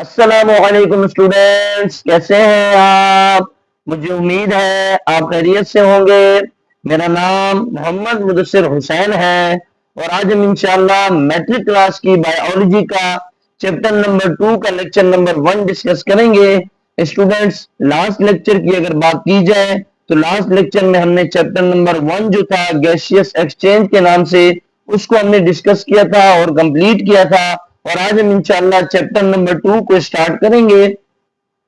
अस्सलामुअलैकुम स्टूडेंट्स, कैसे हैं आप। मुझे उम्मीद है आप खैरियत से होंगे। मेरा नाम मोहम्मद मुदस्सिर हुसैन है और आज हम इंशाल्लाह मैट्रिक क्लास की बायोलॉजी का चैप्टर नंबर 2 का लेक्चर नंबर 1 डिस्कस करेंगे। स्टूडेंट्स, लास्ट लेक्चर की अगर बात की जाए तो लास्ट लेक्चर में हमने चैप्टर नंबर 1 जो था गैसियस एक्सचेंज के नाम से, उसको हमने डिस्कस किया था और कंप्लीट किया था। और आज हम इंशाल्लाह चैप्टर नंबर 2 को स्टार्ट करेंगे।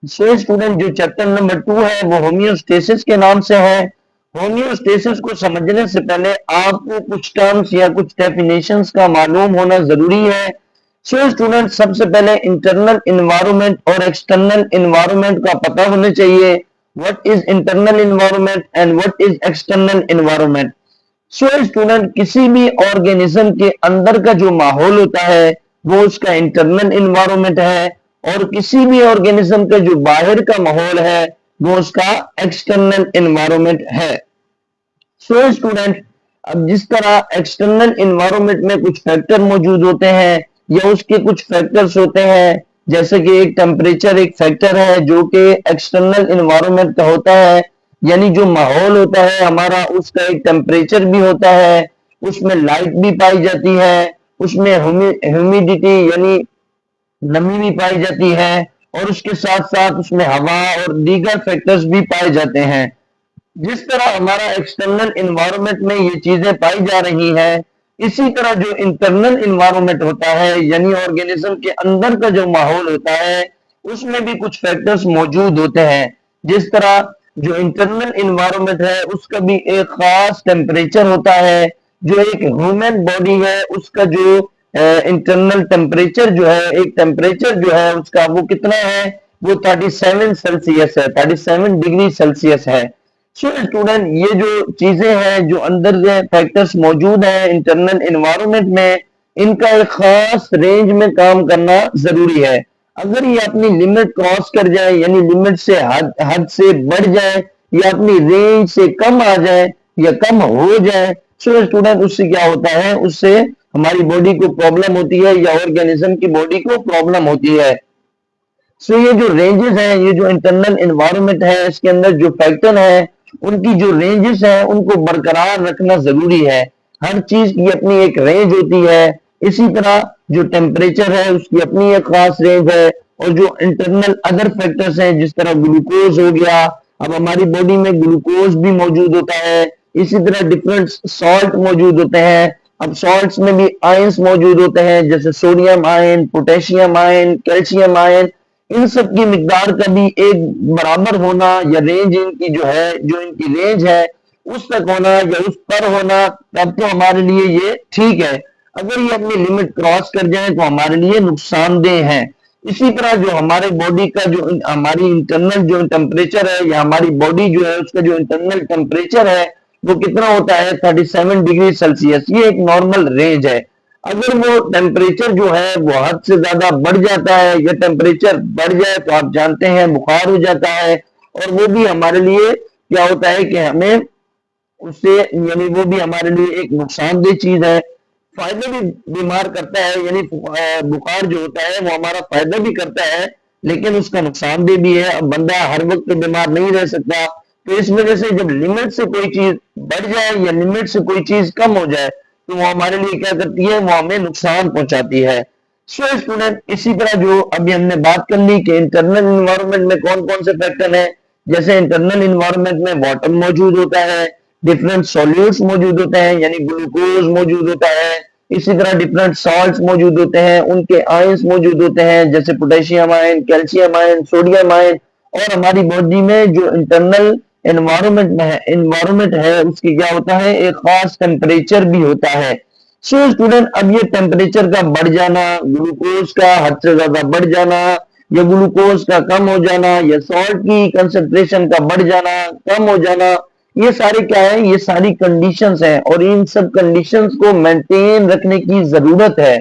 सो स्टूडेंट, जो चैप्टर नंबर 2 है वो होम्योस्टेसिस के नाम से है। होम्योस्टेसिस को समझने से पहले आपको कुछ टर्म्स या कुछ डेफिनेशंस का मालूम होना जरूरी है। सो स्टूडेंट, सबसे पहले इंटरनल इन्वायरमेंट और एक्सटर्नल इन्वायरमेंट का पता होना चाहिए। What is internal environment and what is external environment. So student, किसी भी ऑर्गेनिज्म के अंदर का जो माहौल होता है वो उसका इंटरनल इन्वायरमेंट है और किसी भी ऑर्गेनिज्म का जो बाहर का माहौल है वो उसका एक्सटर्नल इन्वायरमेंट है। सो स्टूडेंट, अब जिस तरह एक्सटर्नल इन्वायरमेंट में कुछ फैक्टर मौजूद होते हैं या उसके कुछ फैक्टर्स होते हैं, जैसे कि एक टेम्परेचर एक फैक्टर है जो कि एक्सटर्नल इन्वायरमेंट का होता है, यानी जो माहौल होता है हमारा उसका एक टेम्परेचर भी होता है, उसमें लाइट भी पाई जाती है, उसमें ह्यूमिडिटी यानी नमी भी पाई जाती है और उसके साथ साथ उसमें हवा और दीगर फैक्टर्स भी पाए जाते हैं। जिस तरह हमारा एक्सटर्नल इन्वायरमेंट में ये चीजें पाई जा रही हैं, इसी तरह जो इंटरनल इन्वायरमेंट होता है यानी ऑर्गेनिज्म के अंदर का जो माहौल होता है उसमें भी कुछ फैक्टर्स मौजूद होते हैं। जिस तरह जो इंटरनल इन्वायरमेंट है उसका भी एक खास टेम्परेचर होता है। जो एक ह्यूमन बॉडी है उसका जो इंटरनल टेम्परेचर जो है, एक टेम्परेचर जो है उसका वो कितना है, वो 37 सेल्सियस है, 37 डिग्री सेल्सियस है। सो स्टूडेंट, ये जो चीजें हैं जो अंदर जो फैक्टर्स मौजूद हैं इंटरनल इन्वायरमेंट में, इनका एक खास रेंज में काम करना जरूरी है। अगर ये अपनी लिमिट क्रॉस कर जाए यानी लिमिट से हद से बढ़ जाए या अपनी रेंज से कम आ जाए या कम हो जाए, सो स्टूडेंट उससे क्या होता है, उससे हमारी बॉडी को प्रॉब्लम होती है या ऑर्गेनिज्म की बॉडी को प्रॉब्लम होती है। सो ये जो रेंजेस हैं, ये जो इंटरनल इन्वायरमेंट है इसके अंदर जो फैक्टर है उनकी जो रेंजेस है उनको बरकरार रखना जरूरी है। हर चीज की अपनी एक रेंज होती है। इसी तरह जो टेम्परेचर है उसकी अपनी एक खास रेंज है और जो इंटरनल अदर फैक्टर्स हैं जिस तरह ग्लूकोज हो गया, अब हमारी बॉडी में ग्लूकोज भी मौजूद होता है। इसी तरह डिफरेंट सॉल्ट मौजूद होते हैं। अब सॉल्ट्स में भी आयंस मौजूद होते हैं जैसे sodium ion, potassium ion, calcium ion. इन सब की मिकदार का भी एक बराबर होना या रेंज इनकी जो है, जो इनकी रेंज है उस तक होना या उस पर होना, तब तो हमारे लिए ये ठीक है। अगर ये अपनी लिमिट क्रॉस कर जाए तो हमारे लिए नुकसानदेह है। इसी तरह जो हमारे बॉडी का जो हमारी इंटरनल जो टेम्परेचर है या हमारी बॉडी जो है उसका जो इंटरनल टेम्परेचर है वो कितना होता है, 37 डिग्री सेल्सियस। ये एक नॉर्मल रेंज है। अगर वो टेम्परेचर जो है वो हद से ज्यादा बढ़ जाता है या टेम्परेचर बढ़ जाए तो आप जानते हैं बुखार हो जाता है और वो भी हमारे लिए क्या होता है कि हमें उससे यानी वो भी हमारे लिए एक नुकसानदेह चीज है। फायदा भी बीमार करता है, यानी बुखार जो होता है वो हमारा फायदा भी करता है लेकिन उसका नुकसानदेह भी है। अब बंदा हर वक्त बीमार नहीं रह सकता, तो इस वजह से जब लिमिट से कोई चीज बढ़ जाए या लिमिट से कोई चीज कम हो जाए तो वो हमारे लिए क्या करती है, वो हमें नुकसान पहुंचाती है। सो स्टूडेंट, इसी तरह जो अभी हमने बात कर ली कि इंटरनल इन्वायरमेंट में कौन कौन से फैक्टर हैं, जैसे इंटरनल इन्वायरमेंट में वाटर मौजूद होता है, डिफरेंट सॉल्यूट्स मौजूद होते हैं यानी ग्लूकोज मौजूद होता है, इसी तरह डिफरेंट सॉल्ट्स मौजूद होते हैं, उनके आयंस मौजूद होते हैं जैसे potassium ion, calcium ion, sodium ion. और हमारी बॉडी में जो इंटरनल एनवायरमेंट है उसकी क्या होता है, एक खास टेम्परेचर भी होता है। सो स्टूडेंट, अब ये टेम्परेचर का बढ़ जाना, ग्लूकोज का हद से ज्यादा बढ़ जाना या ग्लूकोज का कम हो जाना या सॉल्ट की कंसेंट्रेशन का बढ़ जाना, कम हो जाना, ये सारे क्या है, ये सारी कंडीशंस हैं और इन सब कंडीशंस को मेंटेन रखने की जरूरत है।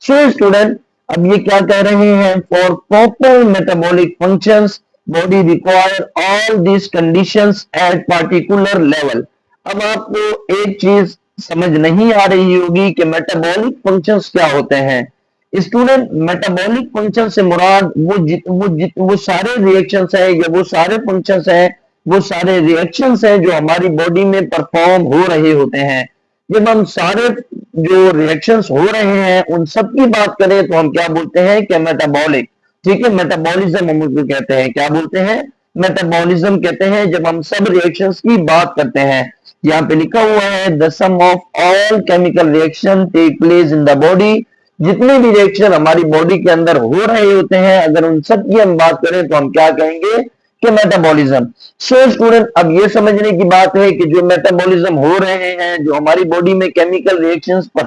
सो स्टूडेंट, अब ये क्या कह रहे हैं, for proper metabolic functions body require all this conditions eight particular level. अब आपको एक चीज समझ नहीं आ रही होगी कि मेटाबॉलिक फंक्शंस क्या होते हैं। स्टूडेंट मेटाबॉलिक फंक्शन से मुराद वो सारे रिएक्शंस है या वो सारे फंक्शंस है, वो सारे रिएक्शंस है जो हमारी बॉडी में परफॉर्म हो रहे होते हैं। जब हम सारे जो रिएक्शंस हो रहे हैं उन सब की बात करें तो हम क्या बोलते हैं कि मेटाबॉलिक, ठीक है, मेटाबॉलिज्म हम उसको कहते हैं। क्या बोलते हैं? मेटाबॉलिज्म कहते हैं जब हम सब रिएक्शंस की बात करते हैं। यहाँ पे लिखा हुआ है the sum of all chemical reaction take place in the body, जितने भी रिएक्शन हमारी बॉडी के अंदर हो रहे होते हैं अगर उन सब की हम बात करें तो हम क्या कहेंगे कि मेटाबॉलिज्म। सो स्टूडेंट अब ये समझने की बात है कि जो मेटाबॉलिज्म हो रहे हैं, जो हमारी बॉडी में केमिकल रिएक्शंस पर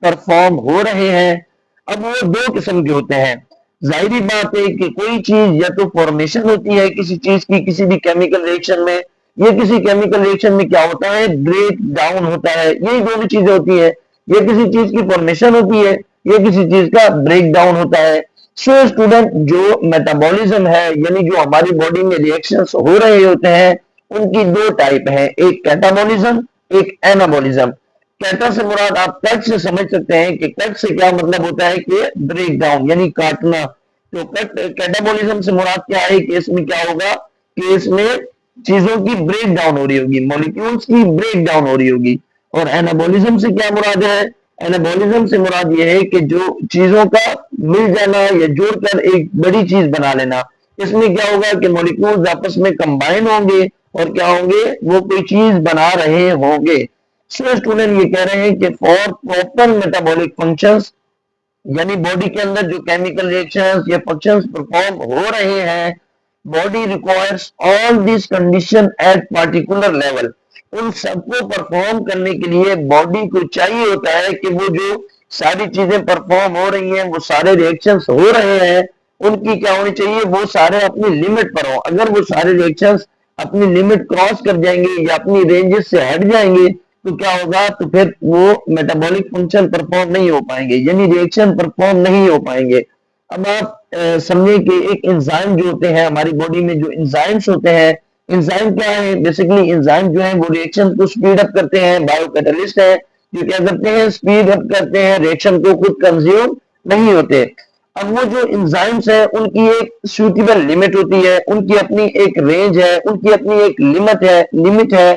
परफॉर्म हो रहे हैं, अब वो दो किस्म के होते हैं। जाहिर बात है कि कोई चीज या तो फॉर्मेशन होती है किसी चीज की किसी भी केमिकल रिएक्शन में, ये किसी केमिकल रिएक्शन में क्या होता है, ब्रेक डाउन होता है। यही दोनों चीजें होती है, ये किसी चीज की फॉर्मेशन होती है, ये किसी चीज का ब्रेक डाउन होता है। सो स्टूडेंट जो मेटाबॉलिज्म है यानी जो हमारी बॉडी में रिएक्शंस हो रहे होते हैं उनकी दो टाइप है, एक कैटाबॉलिज्म, एक एनाबॉलिज्म। कैटा से मुराद आप कट से समझ सकते हैं कि कट से क्या मतलब होता है कि ब्रेक डाउन यानी काटना। तो कैटाबॉलिज्म से मुराद क्या है कि इसमें क्या होगा कि इसमें चीजों की ब्रेक डाउन हो रही होगी, मॉलिक्यूल्स की ब्रेक डाउन हो रही होगी। और एनाबॉलिज्म से क्या मुराद है? एनाबॉलिज्म से मुराद ये है कि जो चीजों का मिल जाना या जोड़कर एक बड़ी चीज बना लेना। इसमें क्या होगा कि मॉलिक्यूल्स आपस में कंबाइन होंगे और क्या होंगे, वो कोई चीज बना रहे होंगे। सो स्टूडेंट ये कह रहे हैं कि फॉर प्रॉपर मेटाबॉलिक फंक्शंस यानी बॉडी के अंदर जो केमिकल रिएक्शंस या फंक्शंस परफॉर्म हो रहे हैं, body requires all this condition at particular level. उन सबको परफॉर्म करने के लिए बॉडी को चाहिए होता है कि वो जो सारी चीजें परफॉर्म हो रही हैं, वो सारे रिएक्शंस हो रहे हैं, उनकी क्या होनी चाहिए, वो सारे अपनी लिमिट पर हो। अगर वो सारे रिएक्शंस अपनी लिमिट क्रॉस कर जाएंगे या अपनी रेंजेस से हट जाएंगे तो क्या होगा, तो फिर वो मेटाबॉलिक फंक्शन परफॉर्म नहीं हो पाएंगे यानी रिएक्शन परफॉर्म नहीं हो पाएंगे। अब आप समझे कि एक एंजाइम जो होते हैं हमारी बॉडी में, जो एंजाइम्स होते हैं, एंजाइम क्या है, बेसिकली एंजाइम जो है वो रिएक्शन को स्पीड अप करते हैं, बायोकैटालिस्ट है जो क्या करते हैं, स्पीड अप करते हैं, रिएक्शन को खुद कंज्यूम नहीं होते। अब वो जो एंजाइम्स है उनकी एक सूटेबल लिमिट होती है, उनकी अपनी एक रेंज है, उनकी अपनी एक लिमिट है।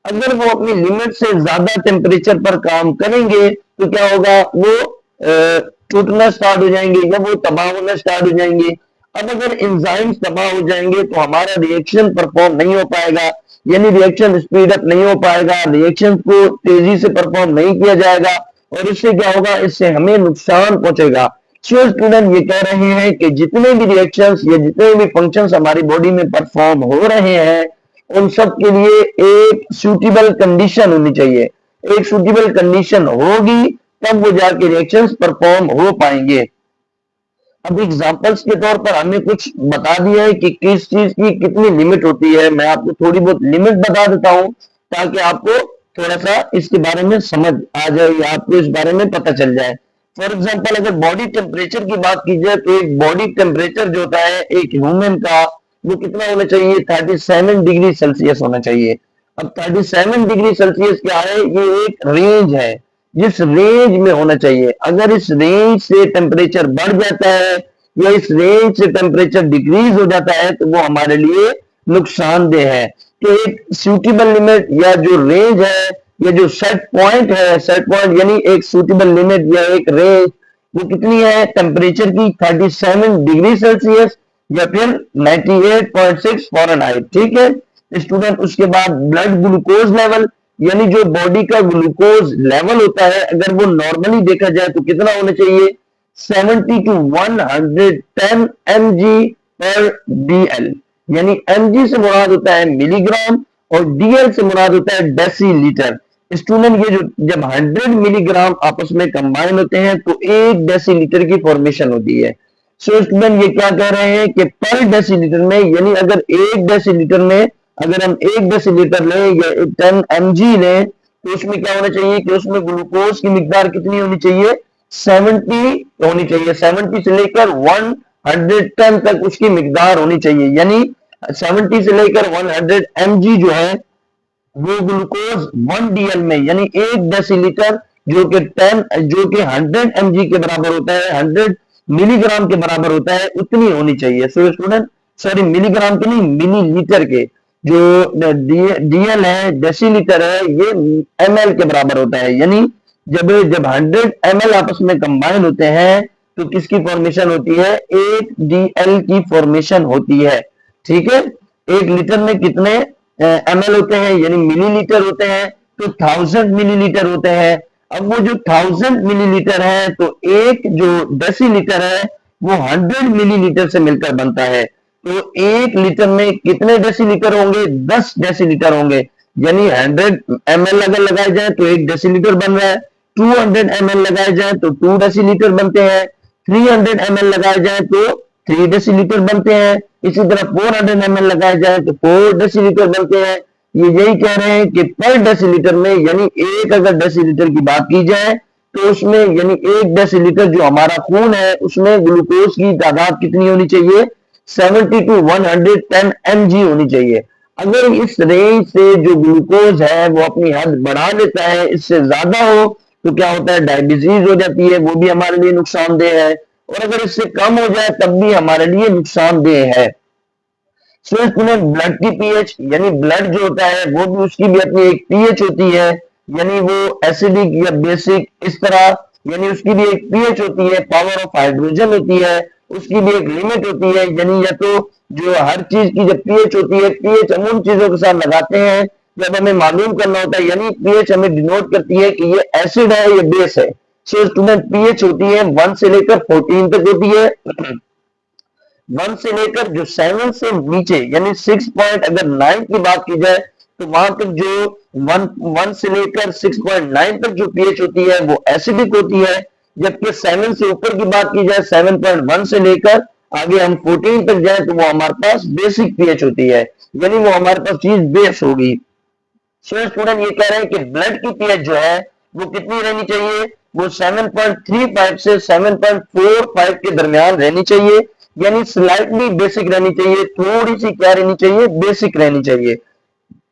अगर वो अपनी लिमिट से ज्यादा टेम्परेचर पर काम करेंगे तो क्या होगा, वो टूटना स्टार्ट हो जाएंगे या वो तबाह होना स्टार्ट हो जाएंगे। अब अगर एंजाइम्स तबाह हो जाएंगे तो हमारा रिएक्शन परफॉर्म नहीं हो पाएगा यानी रिएक्शन स्पीड अप नहीं हो पाएगा, रिएक्शन को तेजी से परफॉर्म नहीं किया जाएगा और इससे क्या होगा, इससे हमें नुकसान पहुंचेगा। सो स्टूडेंट ये कह रहे हैं कि जितने भी रिएक्शंस या जितने भी फंक्शंस हमारी बॉडी में परफॉर्म हो रहे हैं उन सब के लिए एक सूटेबल कंडीशन होनी चाहिए। एक सूटेबल कंडीशन होगी तब वो जाके रिएक्शंस परफॉर्म हो पाएंगे। अब एग्जांपल्स के तौर पर हमने कुछ बता दिया है कि किस चीज की कितनी लिमिट होती है। मैं आपको थोड़ी बहुत लिमिट बता देता हूं ताकि आपको थोड़ा सा इसके बारे में समझ आ जाए या आपको इस बारे में पता चल जाए। फॉर एग्जांपल अगर बॉडी टेम्परेचर की बात की जाए तो एक बॉडी टेम्परेचर जो होता है एक ह्यूमन का, वो कितना होना चाहिए, 37 डिग्री सेल्सियस होना चाहिए। अब 37 डिग्री सेल्सियस क्या है, ये एक रेंज है जिस रेंज में होना चाहिए। अगर इस रेंज से टेम्परेचर बढ़ जाता है या इस रेंज से टेम्परेचर डिक्रीज हो जाता है तो वो हमारे लिए नुकसानदेह है। तो एक सूटेबल लिमिट या जो रेंज है या जो सेट पॉइंट है, सेट पॉइंट यानी एक सूटेबल लिमिट या एक रेंज, वो कितनी है, टेम्परेचर की 37 डिग्री सेल्सियस या फिर 98.6 फ़ारेनहाइट। ठीक है स्टूडेंट। उसके बाद ब्लड ग्लूकोज लेवल यानी जो बॉडी का ग्लूकोज लेवल होता है अगर वो नॉर्मली देखा जाए तो कितना होना चाहिए, 70 to 110 mg per dl यानी mg से मुराद होता है मिलीग्राम और dl से मुराद होता है डेसीलीटर। स्टूडेंट ये जो जब 100 मिलीग्राम आपस में कंबाइन होते हैं तो 1 डेसीलीटर की फॉर्मेशन होती है। सो स्टूडेंट ये क्या कह रहे हैं कि पर डेसीलीटर में यानी अगर 1 डेसीलीटर में अगर हम 1 डेसीलीटर लें या 10 mg लें तो उसमें क्या होना चाहिए कि उसमें ग्लूकोज की मिकदार कितनी होनी चाहिए, 70 होनी चाहिए। 70 से लेकर 110 तक उसकी मिकदार होनी चाहिए यानी 70 से लेकर 100 mg जो है वो ग्लूकोज 1 dl में यानी 1 डेसीलीटर जो कि 100 mg के बराबर होता है, 100 मिलीग्राम के बराबर होता है, उतनी होनी चाहिए। सो स्टूडेंट, सॉरी मिलीग्राम के नहीं, मिलीलीटर के, जो डीएल है, डेसीलीटर है, ये एमएल के बराबर होता है। यानी जब 100 ml आपस में कंबाइन होते हैं तो किसकी फॉर्मेशन होती है? 1 DL की फॉर्मेशन होती है। ठीक है, 1 लीटर में कितने ml होते हैं, यानी मिलीलीटर होते हैं, तो 1000 मिलीलीटर होते हैं। अब वो जो 1000 मिलीलीटर है, तो एक जो डेसीलीटर है वो 100 मिलीलीटर से मिलकर बनता है। तो 1 लीटर में कितने डेसीलीटर होंगे? 10 डेसीलीटर होंगे। यानी 100 ml अगर लगाए जाए तो 1 डेसीलीटर बन रहा है, 200 ml लगाए जाए तो 2 डेसीलीटर बनते हैं, 300 ml लगाए जाए तो 3 डेसीलीटर बनते हैं, इसी तरह 400 ml लगाए जाए तो 4 डेसीलीटर बनते हैं। ये यही कह रहे हैं कि पर डेसीलीटर में, यानी एक अगर डेसीलीटर की बात की जाए तो उसमें, यानी 1 डेसीलीटर जो हमारा खून है उसमें ग्लूकोज की तादाद कितनी होनी चाहिए? 70 to 110 mg होनी चाहिए। अगर इस रेंज से जो ग्लूकोज है वो अपनी हद बढ़ा लेता है, इससे ज्यादा हो, तो क्या होता है? डायबिटीज हो जाती है, वो भी हमारे लिए नुकसानदेह है। और अगर इससे कम हो जाए तब भी हमारे लिए नुकसानदेह है। सो स्टूडेंट, ब्लड की पीएच, यानी ब्लड जो होता है वो भी, उसकी भी अपनी एक पीएच होती है, यानी वो एसिडिक या बेसिक इस तरह, यानी उसकी भी एक पीएच होती है, पावर ऑफ हाइड्रोजन होती है, उसकी भी एक लिमिट होती है। यानी या तो जो हर चीज की जब पीएच होती है, पीएच हम उन चीजों के साथ लगाते हैं जब हमें मालूम करना होता है, यानी पीएच हमें डिनोट करती है कि ये एसिड है या बेस है। सो स्टूडेंट, पीएच होती है 1 से लेकर 14 तक होती है। 1 से लेकर जो 7 से नीचे, यानी 6 अगर 9 की बात की जाए तो वहां तक जो 1 से लेकर 6.9 तक जो पीएच होती है वो एसिडिक होती है। जबकि 7 से ऊपर की बात की जाए, 7.1 से लेकर आगे हम 14 तक जाए तो वो हमारे पास बेसिक पीएच होती है, यानी वो हमारे पास चीज बेस होगी। सो स्टूडेंट, ये कह रहे हैं कि ब्लड की पीएच जो है वो कितनी रहनी चाहिए? वो 7.35 से 7.45 के दरमियान रहनी चाहिए, यानी स्लाइटली बेसिक रहनी चाहिए, थोड़ी सी क्या रहनी चाहिए? बेसिक रहनी चाहिए।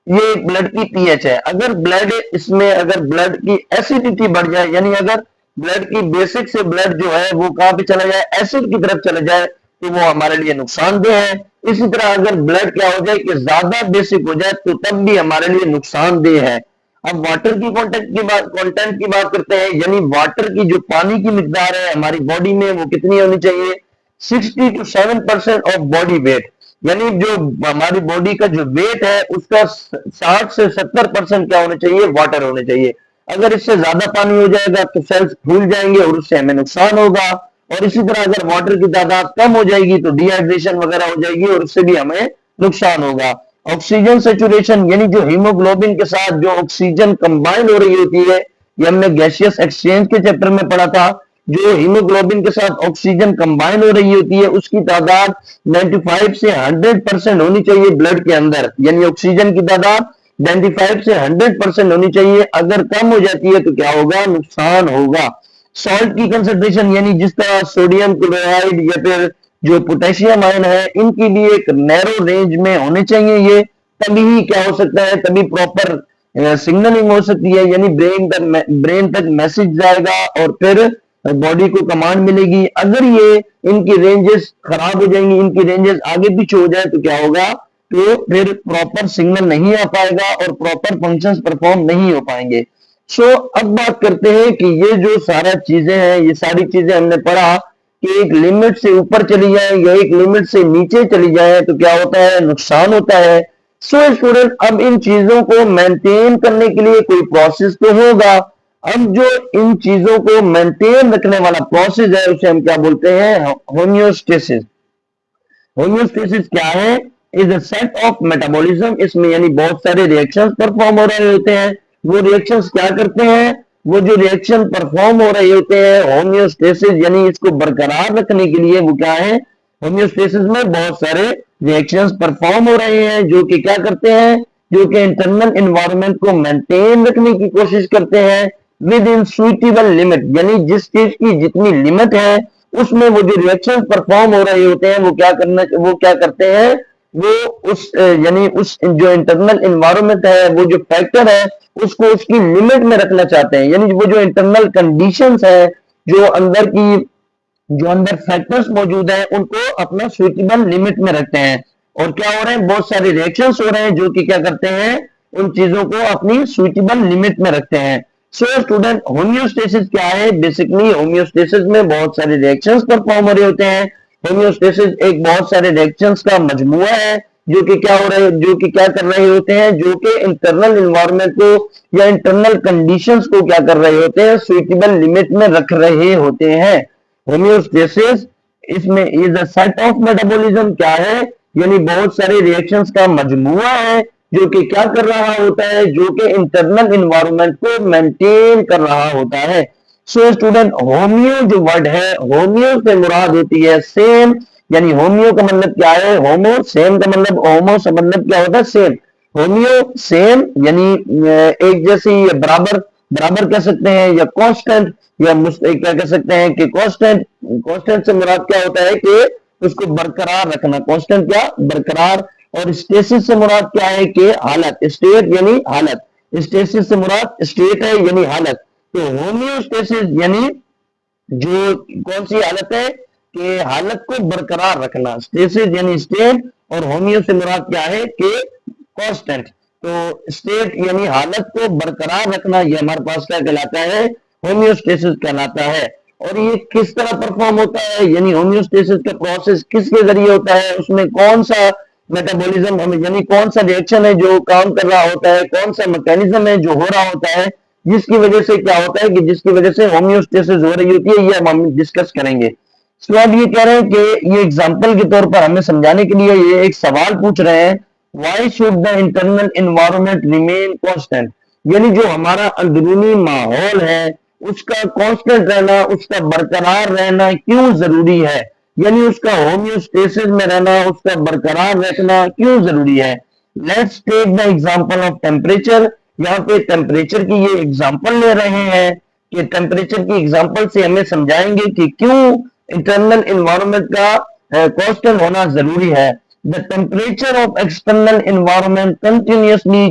ये ब्लड की पीएच है। अगर ब्लड इसमें, अगर ब्लड की एसिडिटी बढ़ जाए, यानी अगर ब्लड की बेसिक से ब्लड जो है वो कहां पे चला जाए? एसिड की तरफ चला जाए, तो वो हमारे लिए नुकसानदेह है। इसी तरह अगर ब्लड क्या हो जाए कि ज्यादा बेसिक हो जाए तो तब भी हमारे लिए नुकसानदेह है। अब वाटर की कंटेंट की बात करते हैं, यानी वाटर की जो पानी की मिकदार है हमारी बॉडी में वो कितनी होनी चाहिए? 60 to 7% ऑफ बॉडी वेट, यानी जो हमारी बॉडी का जो वेट है उसका 60 से 70% क्या होना चाहिए? वाटर होने चाहिए। अगर इससे ज्यादा पानी हो जाएगा तो सेल्स फूल जाएंगे और उससे हमें नुकसान होगा। और इसी तरह अगर वाटर की तादाद कम हो जाएगी तो डिहाइड्रेशन वगैरह हो जाएगी और उससे भी हमें नुकसान होगा। ऑक्सीजन सेचुरेशन, यानी जो हीमोग्लोबिन के साथ जो ऑक्सीजन कंबाइन हो रही होती है, ये हमने गैसियस एक्सचेंज के चैप्टर में पढ़ा था। जो हीमोग्लोबिन के साथ ऑक्सीजन कंबाइन हो रही होती है उसकी तादाद 95 से 100% होनी चाहिए ब्लड के अंदर, यानी ऑक्सीजन की तादाद 95 से 100% होनी चाहिए। अगर कम हो जाती है तो क्या होगा? नुकसान होगा। सॉल्ट की कंसेंट्रेशन, यानी जिस तरह सोडियम क्लोराइड या फिर जो पोटेशियम आयन है, इनकी भी एक नैरो रेंज में होने चाहिए। ये तभी ही क्या हो सकता है? तभी प्रॉपर सिग्नलिंग हो सकती है, यानी ब्रेन तक मैसेज जाएगा और फिर बॉडी को कमांड मिलेगी। अगर ये इनकी रेंजेस खराब हो जाएंगी, इनकी रेंजेस आगे पीछे हो जाए तो क्या होगा? तो फिर प्रॉपर सिग्नल नहीं आ पाएगा और प्रॉपर फंक्शंस परफॉर्म नहीं हो पाएंगे। सो अब बात करते हैं कि ये जो सारा चीजें हैं, ये सारी चीजें हमने पढ़ा कि एक लिमिट से ऊपर चली जाए या एक लिमिट से नीचे चली जाए तो क्या होता है? नुकसान होता है। सो स्टूडेंट, अब इन चीजों को मेंटेन करने के लिए कोई प्रोसेस तो होगा। अब जो इन चीजों को मेंटेन रखने वाला प्रोसेस है उसे हम क्या बोलते हैं? होम्योस्टेसिस। होम्योस्टेसिस क्या है? Is a set of metabolism. इसमें यानी बहुत सारे रिएक्शंस परफॉर्म हो रहे होते हैं। वो रिएक्शंस क्या करते हैं? वो जो रिएक्शन परफॉर्म हो रहे होते हैं, होम्योस्टेसिस, यानी इसको बरकरार रखने के लिए वो क्या है? होम्योस्टेसिस में बहुत सारे रिएक्शंस परफॉर्म हो रहे हैं जो कि क्या करते हैं? जो कि इंटरनल एनवायरनमेंट को मेंटेन रखने की कोशिश करते हैं विद इन सुइटेबल लिमिट, यानी जिस चीज की जितनी लिमिट है उसमें वो जो रिएक्शन परफॉर्म हो रहे होते हैं वो क्या करते हैं? वो उस यानी उस जो इंटरनल इन्वायरमेंट है, वो जो फैक्टर है, उसको उसकी लिमिट में रखना चाहते हैं। यानी वो जो इंटरनल कंडीशंस है, जो अंदर फैक्टर्स मौजूद हैं, उनको अपना सुइटेबल लिमिट में रखते हैं। और क्या हो रहे हैं, बहुत सारे रिएक्शंस हो रहे हैं जो कि क्या करते हैं, उन चीजों को अपनी सुइटेबल लिमिट में रखते हैं। सो स्टूडेंट, होम्योस्टेसिस क्या है? बेसिकली होम्योस्टेसिस में बहुत सारे रिएक्शंस परफॉर्म हो रहे होते हैं। होम्योस्टेसिस एक बहुत सारे रिएक्शंस का मजमुआ है जो कि क्या हो रहे हैं, जो कि क्या कर रहे होते हैं, जो कि इंटरनल इन्वायरमेंट को या इंटरनल कंडीशंस को क्या कर रहे होते हैं, सुइटेबल लिमिट में रख रहे होते हैं। होम्योस्टेसिस इसमें is a set of metabolism क्या है, यानी बहुत सारे रिएक्शंस का मजमुआ है जो कि क्या कर रहा होता है, जो कि इंटरनल इन्वायरमेंट को मेंटेन कर रहा होता है। सो स्टूडेंट, होमियो जो वर्ड है, होमियो से मुराद होती है सेम, यानी होमियो का मतलब क्या है, होमो, सेम का मतलब, होमो से मतलब क्या होता है, सेम। होमियो सेम यानी एक जैसी, बराबर, बराबर कह सकते हैं, या कांस्टेंट, या क्या कह सकते हैं कि कांस्टेंट। कांस्टेंट से मुराद क्या होता है कि उसको बरकरार रखना, कांस्टेंट क्या, बरकरार। और स्टेसिस से मुराद क्या है कि हालत, स्टेट यानी हालत, स्टेसिस से मुराद स्टेट है यानी हालत। तो होम्योस्टेसिस यानी जो कौन सी हालत है कि हालत को बरकरार रखना, स्टेसिस यानी स्टेट, और होमियो से मुराद क्या है कि कांस्टेंट। तो स्टेट यानी हालत को बरकरार रखना, ये हमारे पास क्या कहलाता है, होम्योस्टेसिस कहलाता है। और ये किस तरह परफॉर्म होता है, यानी होम्योस्टेसिस का प्रोसेस किसके जरिए होता है, उसमें कौन सा मेटाबॉलिज्म हमें, यानी कौन सा रिएक्शन है जो काम कर रहा होता है, कौन सा मैकेनिज्म है जो हो रहा होता है, जिसकी वजह से क्या होता है कि जिसकी वजह से होम्योस्टेसिस हो रही होती है, ये हम डिस्कस करेंगे। सो अब ये कह रहे हैं कि ये एग्जांपल के तौर पर हमें समझाने के लिए ये एक सवाल पूछ रहे हैं, why should the internal environment remain constant, यानी जो हमारा अंदरूनी माहौल है उसका कांस्टेंट रहना, उसका बरकरार रहना क्यों जरूरी है, यानी उसका होम्योस्टेसिस में रहना, उसका बरकरार रखना क्यों जरूरी है। Let's take the example of temperature. यहाँ पे टेम्परेचर की ये एग्जांपल ले रहे हैं कि टेम्परेचर की एग्जांपल से हमें समझाएंगे कि क्यों इंटरनल एनवायरनमेंट का कांस्टेंट होना जरूरी है। The temperature of external environment continuously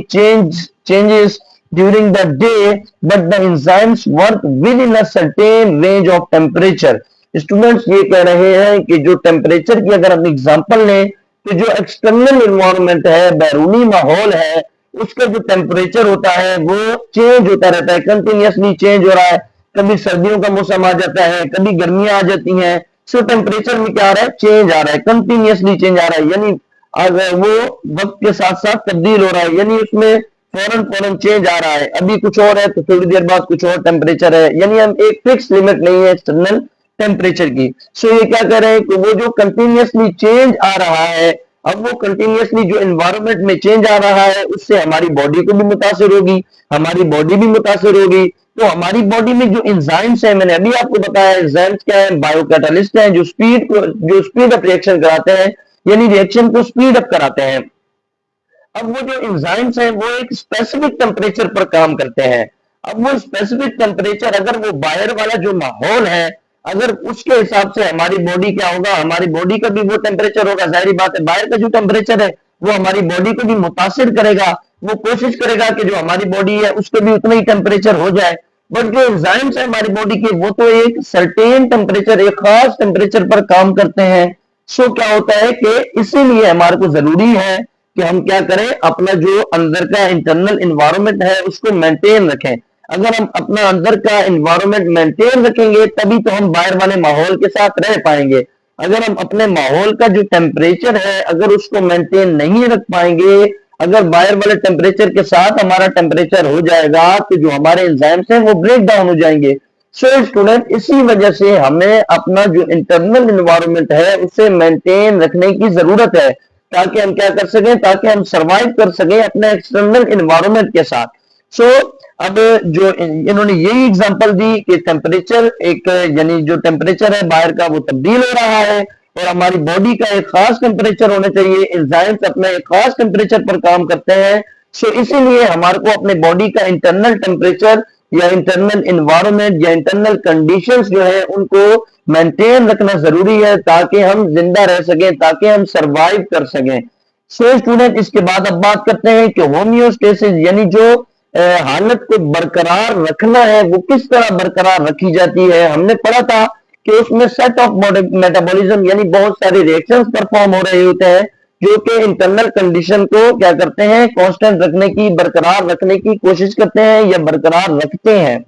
changes during the day, but the enzymes work within a certain range of temperature. Students ये कह रहे हैं कि जो टेम्परेचर की अगर हम एग्जांपल लें, तो जो एक्सटर्नल एनवायरनमेंट है, बैरूनी माहौल है, उसका जो टेम्परेचर होता है वो चेंज होता रहता है, कंटिन्यूअसली चेंज हो रहा है। कभी सर्दियों का मौसम आ जाता है, कभी गर्मियां आ जाती हैं। सो टेम्परेचर में क्या आ रहा है, चेंज आ रहा है, कंटिन्यूअसली चेंज आ रहा है, यानी अगर वो वक्त के साथ साथ तब्दील हो रहा है, यानी उसमें फौरन फौरन चेंज आ रहा है, अभी कुछ और है तो थोड़ी देर बाद कुछ और टेम्परेचर है, यानी हम एक फिक्स लिमिट नहीं है एक्सटर्नल टेम्परेचर की। सो ये क्या कह रहे हैं कि वो जो कंटिन्यूअसली चेंज आ रहा है, अब वो कंटिन्यूअसली जो एनवायरनमेंट में चेंज आ रहा है, उससे हमारी बॉडी को भी मुतासिर होगी, हमारी बॉडी भी मुतासिर होगी। तो हमारी बॉडी में जो एंजाइम्स है, मैंने अभी आपको बताया, एंजाइम्स क्या है, बायोकैटालिस्ट है, जो स्पीड अप रिएक्शन कराते हैं, यानी रिएक्शन को स्पीड अप कराते हैं। अब वो जो एंजाइम्स हैं वो एक स्पेसिफिक टेम्परेचर पर काम करते हैं। अब वो स्पेसिफिक टेम्परेचर, अगर वो बाहर वाला जो माहौल है, अगर उसके हिसाब से हमारी बॉडी क्या होगा, हमारी बॉडी का भी वो टेम्परेचर होगा, जाहिर बात है बाहर का जो टेम्परेचर है वो हमारी बॉडी को भी मुतासिर करेगा, वो कोशिश करेगा कि जो हमारी बॉडी है उसके भी उतना ही टेम्परेचर हो जाए। बट जो एंजाइम्स है हमारी बॉडी के, वो तो एक सर्टेन टेम्परेचर, एक खास टेम्परेचर पर काम करते हैं। सो क्या होता है कि इसीलिए हमारे को जरूरी है कि हम क्या करें, अपना जो अंदर का इंटरनल इन्वायरमेंट है उसको मेंटेन रखें। अगर हम अपना अंदर का इन्वायरमेंट मेंटेन रखेंगे तभी तो हम बाहर वाले माहौल के साथ रह पाएंगे। अगर हम अपने माहौल का जो टेम्परेचर है अगर उसको मेंटेन नहीं रख पाएंगे, अगर बाहर वाले टेम्परेचर के साथ हमारा टेम्परेचर हो जाएगा तो जो हमारे एंजाइम्स हैं वो ब्रेक डाउन हो जाएंगे। सो स्टूडेंट, इसी वजह से हमें अपना जो इंटरनल इन्वायरमेंट है उसे मेंटेन रखने की जरूरत है, ताकि हम क्या कर सकें, ताकि हम सरवाइव कर सकें अपने एक्सटर्नल इन्वायरमेंट के साथ। सो अब जो इन्होंने यही एग्जांपल दी कि टेम्परेचर एक, यानी जो टेम्परेचर है बाहर का वो तब्दील हो रहा है और हमारी बॉडी का एक खास टेम्परेचर होना चाहिए, एंजाइम्स अपने एक खास टेम्परेचर पर काम करते हैं। सो इसीलिए हमारे को अपने बॉडी का इंटरनल टेम्परेचर या इंटरनल इन्वायरमेंट या इंटरनल कंडीशंस जो है उनको मेंटेन रखना जरूरी है, ताकि हम जिंदा रह सकें, ताकि हम सरवाइव कर सकें। सो स्टूडेंट इसके बाद अब बात करते हैं कि होम्योस्टेसिस यानी जो हालत को बरकरार रखना है वो किस तरह बरकरार रखी जाती है। हमने पढ़ा था कि उसमें सेट ऑफ मेटाबॉलिज्म यानी बहुत सारे रिएक्शंस परफॉर्म हो रहे होते हैं जो कि इंटरनल कंडीशन को क्या करते हैं, कांस्टेंट रखने की, बरकरार रखने की कोशिश करते हैं या बरकरार रखते हैं।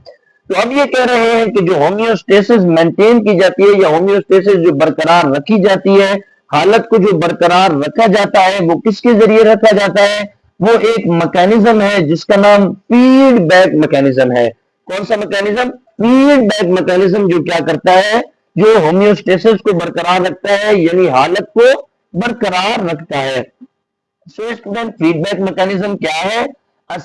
तो अब ये कह रहे हैं कि जो होम्योस्टेसिस मेंटेन की जाती है या होम्योस्टेसिस जो बरकरार रखी जाती है, हालत को जो बरकरार रखा जाता है वो किसके जरिए रखा जाता है, वो एक मैकेनिज्म है जिसका नाम फीडबैक मैकेनिज्म है। कौन सा मैकेनिज्म? फीडबैक मैकेनिज्म, जो क्या करता है, जो होम्योस्टेसिस को बरकरार रखता है यानी हालत को बरकरार रखता है। सो स्टूडेंट फीडबैक मैकेनिज्म क्या है? A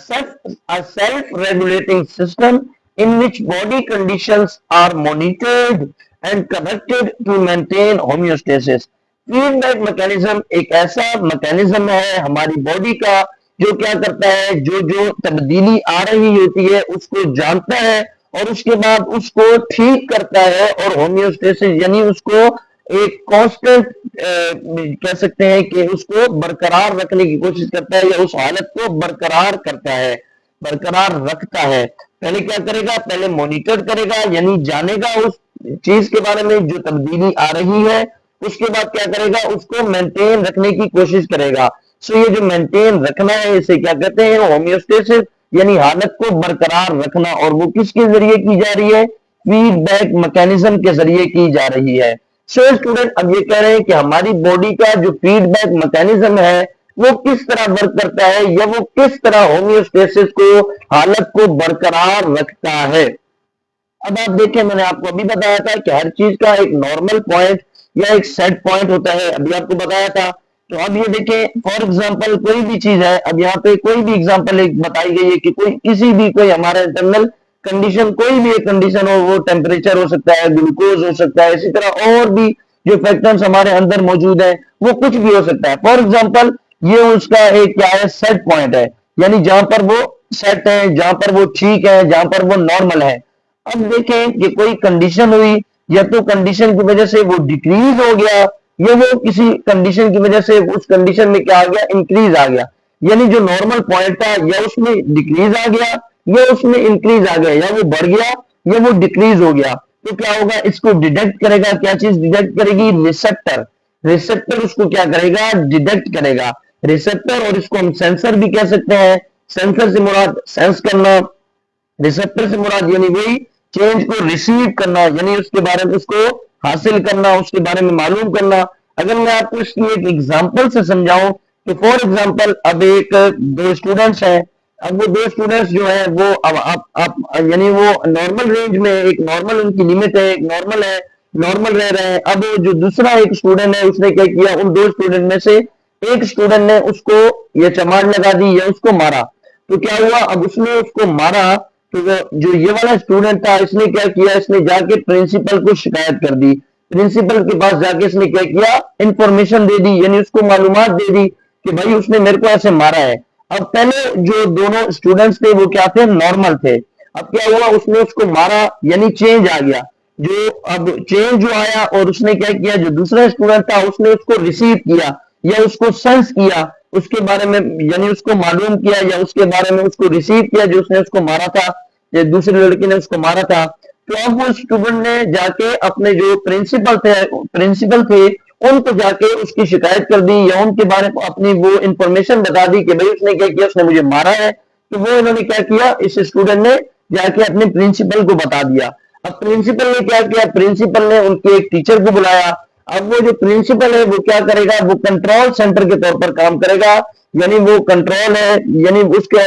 self-regulating system in which body conditions are monitored and corrected to maintain homeostasis. Feedback mechanism एक ऐसा मैकेनिज्म है हमारी बॉडी का जो क्या करता है, जो जो तब्दीली आ रही होती है उसको जानता है और उसके बाद उसको ठीक करता है और होम्योस्टेसिस यानी उसको एक कांस्टेंट कह सकते हैं कि उसको बरकरार रखने की कोशिश करता है या उस हालत को बरकरार करता है, बरकरार रखता है। पहले क्या करेगा? पहले मॉनिटर करेगा यानी जानेगा उस चीज के बारे में जो तब्दीली आ रही है, उसके बाद क्या करेगा? उसको मेंटेन रखने की कोशिश करेगा। सो ये जो मेंटेन रखना है इसे क्या कहते हैं? होम्योस्टेसिस यानी हालत को बरकरार रखना, और वो किसके जरिए की जा रही है? फीडबैक मैकेनिज्म के जरिए की जा रही है। सो स्टूडेंट अब ये कह रहे हैं कि हमारी बॉडी का जो फीडबैक मैकेनिज्म है वो किस तरह वर्क करता है या वो किस तरह होम्योस्टेसिस को, हालत को बरकरार रखता है। अब आप देखें, मैंने आपको अभी बताया था कि हर चीज का एक नॉर्मल पॉइंट या एक सेट पॉइंट होता है, अभी आपको बताया था। तो अब ये देखें, फॉर एग्जांपल कोई भी चीज है, अब यहाँ पे कोई भी एग्जांपल एक बताई गई है कि कोई किसी भी कोई हमारा इंटरनल कंडीशन, कोई भी एक कंडीशन हो, वो टेम्परेचर हो सकता है, ग्लूकोज हो सकता है, इसी तरह और भी जो फैक्टर्स हमारे अंदर मौजूद है वो कुछ भी हो सकता है। फॉर एग्जाम्पल ये उसका एक क्या है? सेट पॉइंट है, यानी जहां पर वो सेट है, जहां पर वो ठीक है, जहां पर वो नॉर्मल है। अब देखें कि कोई कंडीशन हुई, या तो कंडीशन की वजह से वो डिक्रीज हो गया या वो किसी कंडीशन की वजह से उस कंडीशन में क्या आ गया? इंक्रीज आ गया, यानी जो नॉर्मल पॉइंट था या उसमें डिक्रीज आ गया या उसमें इंक्रीज आ गया, या वो बढ़ गया या वो डिक्रीज हो गया। तो क्या होगा? इसको डिटेक्ट करेगा, क्या चीज डिटेक्ट करेगी? रिसेप्टर। रिसेप्टर उसको क्या करेगा? डिटेक्ट करेगा। रिसेप्टर, और इसको हम सेंसर भी कह सकते हैं। सेंसर से मुराद सेंस करना, रिसेप्टर से मुराद यानी वही चेंज को रिसीव करना, यानी उसके बारे में उसको हासिल करना, उसके बारे में मालूम करना। अगर मैं आपको इसकी एक एग्जांपल से समझाऊं तो फॉर एग्जांपल अब एक दो स्टूडेंट्स हैं, अब वो दो स्टूडेंट्स जो है वो अब आप यानी वो नॉर्मल रेंज में, एक नॉर्मल उनकी लिमिट है, एक नॉर्मल है, नॉर्मल रह रहे हैं। अब जो दूसरा एक स्टूडेंट है उसने क्या किया? उन दो स्टूडेंट में से एक स्टूडेंट ने उसको ये चमाट लगा दी या उसको मारा। तो क्या हुआ? अब उसने उसको मारा तो जो ये वाला स्टूडेंट था इसने क्या किया? इसने जाके प्रिंसिपल को शिकायत कर दी। प्रिंसिपल के पास जाके इसने क्या किया? इंफॉर्मेशन दे दी, यानी उसको मालूमात दे दी कि भाई उसने मेरे को ऐसे मारा है। अब पहले जो दोनों स्टूडेंट्स थे वो क्या थे? नॉर्मल थे। अब क्या हुआ? उसने उसको मारा यानी चेंज आ गया। जो अब चेंज जो आया और उसने क्या किया? जो दूसरा स्टूडेंट था उसने उसको रिसीव किया या उसको सेंस किया, उसके बारे में यानी उसको मालूम किया या उसके बारे में उसको रिसीव किया जो उसने उसको मारा था, या दूसरी लड़की ने उसको मारा था। तो अब वो स्टूडेंट ने जाके अपने जो प्रिंसिपल थे उनको जाके उसकी शिकायत कर दी या उनके बारे में अपनी वो इंफॉर्मेशन बता दी कि भाई उसने क्या किया? उसने मुझे मारा है। तो वो इन्होंने क्या किया? इस स्टूडेंट ने जाके अपने प्रिंसिपल को बता दिया। अब प्रिंसिपल ने क्या किया? प्रिंसिपल ने उनके एक टीचर को बुलाया। अब वो जो प्रिंसिपल है वो क्या करेगा? वो कंट्रोल सेंटर के तौर पर काम करेगा, यानी वो कंट्रोल है, यानी उसके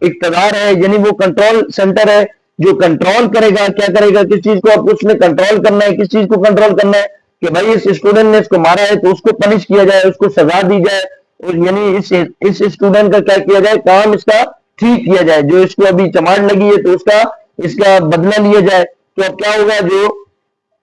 इख्तियार है, यानी वो कंट्रोल सेंटर है जो कंट्रोल करेगा। क्या करेगा? किस चीज को? अब उसने कंट्रोल करना है। किस चीज को कंट्रोल करना है? कि भाई इस स्टूडेंट ने इसको मारा है तो उसको पनिश किया जाए, उसको सजा दी जाए, और यानी इस स्टूडेंट का क्या किया जाए? काम इसका ठीक किया जाए। जो इसको अभी चमाट लगी है तो उसका इसका बदला लिया जाए। तो अब क्या होगा? जो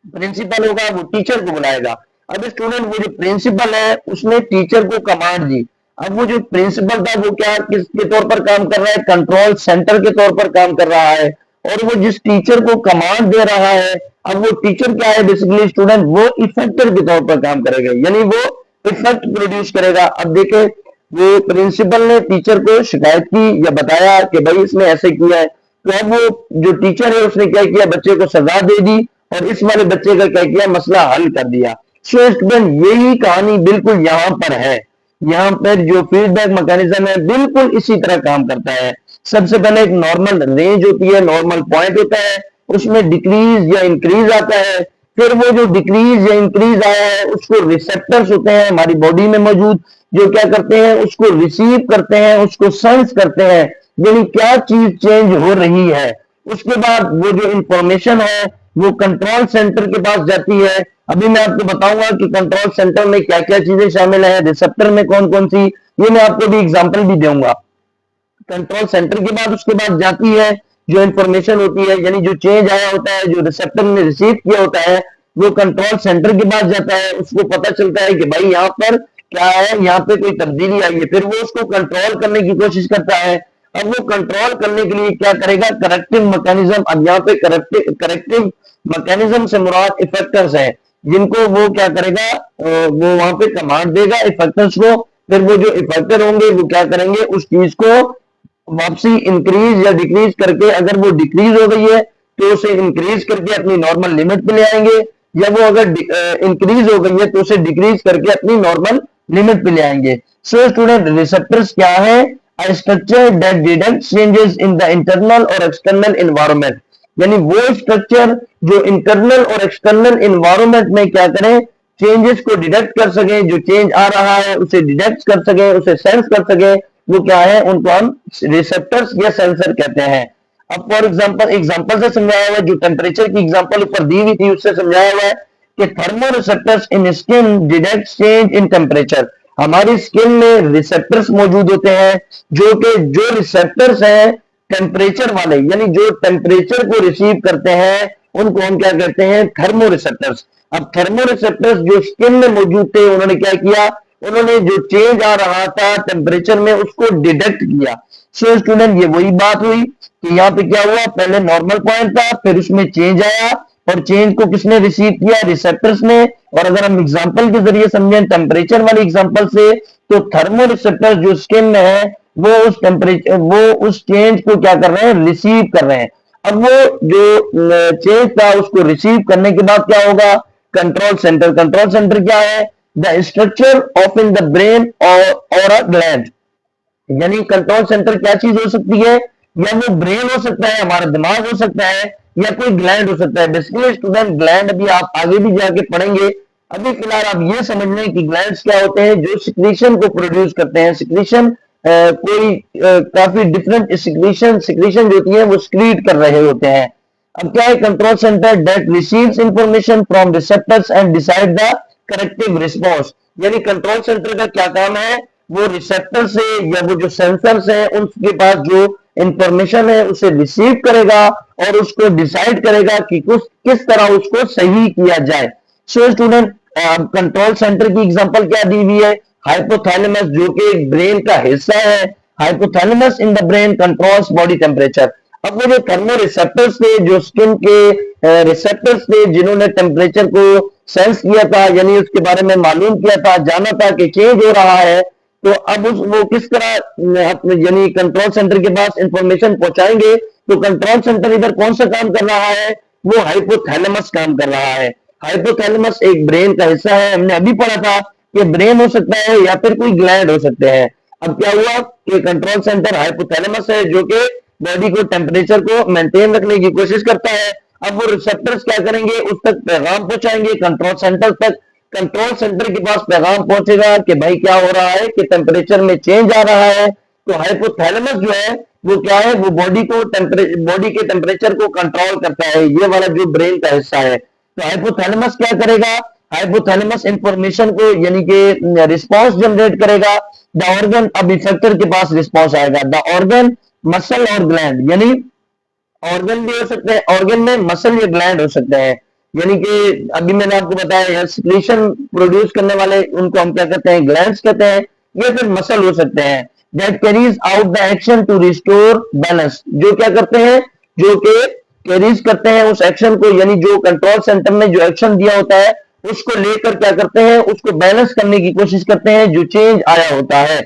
प्रिंसिपल होगा वो टीचर को बुलाएगा। अब स्टूडेंट, वो जो प्रिंसिपल है उसने टीचर को कमांड दी। अब वो जो प्रिंसिपल था वो क्या किसके तौर पर काम कर रहा है? कंट्रोल सेंटर के तौर पर काम कर रहा है। और वो जिस टीचर को कमांड दे रहा है, अब वो टीचर क्या है? बेसिकली स्टूडेंट वो इफेक्टर के तौर पर काम करेगा, यानी वो इफेक्ट प्रोड्यूस करेगा। अब देखें, वो प्रिंसिपल ने टीचर को शिकायत की या बताया कि भाई इसने ऐसे किया है, तो अब वो जो टीचर है उसने क्या किया, बच्चे को सजा दे दी और इस वाले बच्चे का क्या किया, मसला हल कर दिया। सो स्टूडेंट, यही कहानी बिल्कुल यहाँ पर है। यहाँ पर जो फीडबैक मैकेनिज्म है बिल्कुल इसी तरह काम करता है। सबसे पहले एक नॉर्मल रेंज होती है, नॉर्मल पॉइंट होता है, उसमें डिक्रीज या इंक्रीज आता है। फिर वो जो डिक्रीज या इंक्रीज आया है उसको रिसेप्टर्स होते हैं हमारी बॉडी में मौजूद, जो क्या करते हैं, उसको रिसीव करते हैं, उसको सेंस करते हैं, यानी क्या चीज चेंज हो रही है। उसके बाद वो जो इंफॉर्मेशन है वो कंट्रोल सेंटर के पास जाती है। अभी मैं आपको बताऊंगा कि कंट्रोल सेंटर में क्या क्या चीजें शामिल है, रिसेप्टर में कौन कौन सी, ये मैं आपको भी एग्जांपल भी दूंगा। कंट्रोल सेंटर के बाद उसके बाद जाती है जो इंफॉर्मेशन होती है, यानी जो चेंज आया होता है, जो रिसेप्टर ने रिसीव किया होता है, वो कंट्रोल सेंटर के पास जाता है। उसको पता चलता है कि भाई यहाँ पर क्या है, यहाँ पे कोई तब्दीली आई है। फिर वो उसको कंट्रोल करने की कोशिश करता है। अब वो कंट्रोल करने के लिए क्या करेगा, करेक्टिव मैकेनिज्म। अब यहाँ पे करेक्टिव मैकेनिज्म से मुराद इफेक्टर्स है, जिनको वो क्या करेगा, वो वहां पे कमांड देगा इफेक्टर्स को। फिर वो जो इफेक्टर होंगे वो क्या करेंगे, उस चीज को वापसी इंक्रीज या डिक्रीज करके, अगर वो डिक्रीज हो गई है तो उसे इंक्रीज करके अपनी नॉर्मल लिमिट पे ले आएंगे, या वो अगर इंक्रीज हो गई है तो उसे डिक्रीज करके अपनी नॉर्मल लिमिट पे ले आएंगे। सो स्टूडेंट, रिसेप्टर्स क्या है, a structure that detects changes in the internal or external environment, यानी वो स्ट्रक्चर जो इंटरनल और एक्सटर्नल इन्वायरमेंट में क्या करें, चेंजेस को डिटेक्ट कर सके, जो चेंज आ रहा है उसे डिटेक्ट कर सके, उसे सेंस कर सके, वो क्या है, उनको हम रिसेप्टर्स या सेंसर कहते हैं। अब फॉर एग्जांपल से समझाया हुआ है, जो टेम्परेचर की एग्जांपल ऊपर दी हुई थी उससे समझाया हुआ है कि थर्मोरिसेप्टर्स इन skin detect change in temperature. हमारी स्किन में रिसेप्टर्स मौजूद होते हैं, जो रिसेप्टर्स हैं टेम्परेचर वाले, यानी जो टेम्परेचर को रिसीव करते हैं, उनको हम क्या कहते हैं, थर्मोरिसेप्टर्स। अब थर्मोरिसेप्टर्स जो स्किन में मौजूद थे, उन्होंने क्या किया, उन्होंने जो चेंज आ रहा था टेम्परेचर में उसको डिटेक्ट किया। सो स्टूडेंट, ये वही बात हुई कि यहाँ पे क्या हुआ, पहले नॉर्मल पॉइंट था, फिर उसमें चेंज आया, और चेंज को किसने रिसीव किया, रिसेप्टर्स ने। और अगर हम एग्जांपल के जरिए समझें टेम्परेचर वाली एग्जांपल से, तो थर्मोरिसेप्टर जो स्किन में है वो उस टेम्परेचर, वो उस चेंज को क्या कर रहे हैं, रिसीव कर रहे हैं। अब वो जो चेंज था उसको रिसीव करने के बाद क्या होगा, कंट्रोल सेंटर। कंट्रोल सेंटर क्या है, the structure of in the brain और अ ग्लैंड, यानी कंट्रोल सेंटर क्या चीज हो सकती है, या वो ब्रेन हो सकता है, हमारा दिमाग हो सकता है, या कोई ग्लैंड हो सकता है। बेसिकली स्टूडेंट, ग्लैंड अभी आप आगे भी जाके पढ़ेंगे। अभी फिलहाल आप ये समझ लें कि ग्लैंड्स क्या होते हैं, जो सिक्रीशन को प्रोड्यूस करते हैं। सिक्रीशन कोई काफी डिफरेंट सिक्रीशन जो होती है वो स्क्रीट कर रहे होते हैं। अब क्या है, control centre that receives information from receptors and decide the corrective response, यानी कंट्रोल सेंटर का क्या काम है, वो रिसेप्टर से या वो जो सेंसर्स है उनके पास जो इंफॉर्मेशन है उसे रिसीव करेगा और उसको डिसाइड करेगा कि किस तरह उसको सही किया जाए। सो स्टूडेंट, कंट्रोल सेंटर की एग्जांपल क्या दी हुई है, हाइपोथैलेमस, जो कि एक ब्रेन का हिस्सा है। Hypothalamus in the brain controls body temperature. अब वो जो थर्मो रिसेप्टर्स थे, जो स्किन के रिसेप्टर्स थे, जिन्होंने टेम्परेचर को सेंस किया था, यानी उसके बारे में मालूम किया था, जाना था कि चेंज हो रहा है, तो अब वो किस तरह यानी कंट्रोल सेंटर के पास इंफॉर्मेशन पहुंचाएंगे। तो कंट्रोल सेंटर इधर कौन सा काम कर रहा है, वो हाइपोथैलेमस काम कर रहा है। हाइपोथैलेमस एक ब्रेन का हिस्सा है, हमने अभी पढ़ा था कि ब्रेन हो सकता है या फिर कोई ग्लैंड हो सकते हैं। अब क्या हुआ कि कंट्रोल सेंटर हाइपोथैलेमस है, जो कि बॉडी को टेम्परेचर को मेंटेन रखने की कोशिश करता है। अब वो रिसेप्टर्स क्या करेंगे, उस तक पैगाम पहुंचाएंगे, कंट्रोल सेंटर तक। कंट्रोल सेंटर के पास पैगाम पहुंचेगा कि भाई क्या हो रहा है, कि टेम्परेचर में चेंज आ रहा है। तो हाइपोथैलेमस जो है वो क्या है, वो बॉडी के टेम्परेचर को कंट्रोल करता है, ये वाला जो ब्रेन का हिस्सा है। तो हाइपोथैलेमस क्या करेगा, हाइपोथैलेमस इंफॉर्मेशन को यानी कि रिस्पॉन्स जनरेट करेगा। द ऑर्गन, अब इफेक्टर के पास रिस्पॉन्स आएगा। द ऑर्गन, मसल और ग्लैंड, यानी ऑर्गन भी हो सकते हैं, ऑर्गन में मसल या ग्लैंड हो सकते हैं। यानी कि अभी मैंने आपको बताया सिक्रीशन प्रोड्यूस करने वाले, उनको हम क्या कहते हैं, ग्लैंड्स कहते हैं, या फिर मसल हो सकते हैं। That carries out the action to restore balance, जो क्या करते हैं, जो कि कैरीज करते हैं उस एक्शन को, यानी जो कंट्रोल सेंटर ने जो एक्शन दिया होता है उसको लेकर क्या करते हैं, उसको बैलेंस करने की कोशिश करते हैं जो चेंज आया होता है।